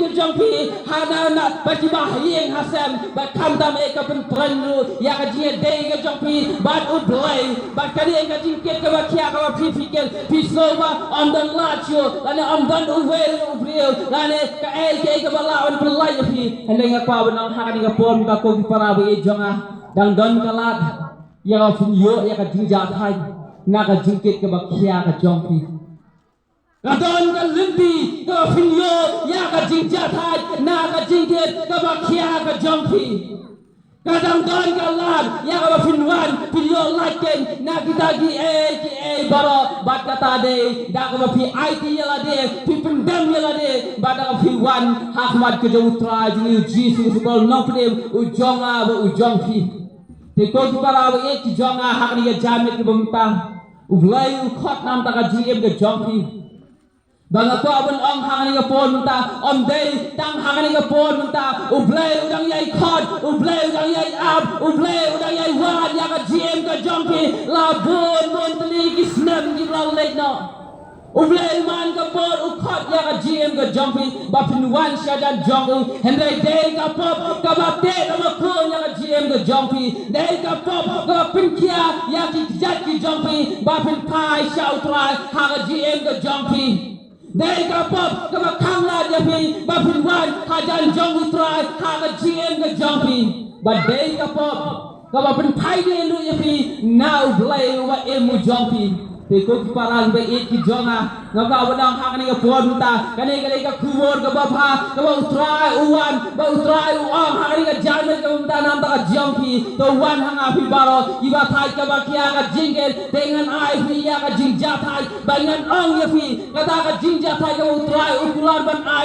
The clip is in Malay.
ke jongpi hana na bagi bahyeng hasan ba kamdam e ka pentrenru ya ka jie dei ke jongpi ba udlai ba kali en ka jingket ka ba kia ka pi fikir pisova on the lacho lane on dan uvel ubriel lane ka el ke ka bala on pelai fi hendenga pa banang hakani ka pom ka ko para ba e jonga dang don kalat ya ka funyo ya ka jingja thai na ka jingket ka ba kia ka jongpi Kadon ka limpi ka finyo ya ka jingja thai na ka jingket ka ba kia ka jongpi kadang don ka lag ya ka finwan pinyo laken na kita ki baro bat kata de da ka fi IT yala de fi pendam yala de ba da ka fi wan hakmat ke utra jini jisu ko no pde ujonga ba ujongpi te ko para ba e jonga hakni ya jamit ke bumta ublai u khot nam ta ka GM ke jongpi Banga ko abon ong hangani ka pon munta om day tang hangani ka pon munta ublay udang yai khot ublay udang yai ab ublay udang yai wan ya ka GM ka jongki la bon mon tli ki snam ki la lek no ublay man ka pon u khot ya ka GM ka jongki ba pin wan sha dan jong hendai day ka pop ka ba te ka ma ko ya ka GM ka jongki day ka pop ka pin kia ya ki jat ki jongki ba pin pai sha utrai ha ka GM ka jongki Dai ka pop ka ba khang la ja phi ba phin wan ha jan jong utrai ha ka GM ka jong phi ba dai ka pop ka ba phin thai de lu ya phi now blai wa emu jong phi te ko ki paran ba e ki jonga na ka ba dang ha ka ni ka pon ta ka ni ka khumor ka ba pha ka ba utrai uwan ba utrai u ong ha ni ka jan ka ta nam ta ka jong phi to wan ha nga phi baro i ba thai ka ba kia ka jingel dengan ai phi ya ka jingja thai ba ngan ong ya phi ka ta ka jingja thai ka utrai u kular ban ai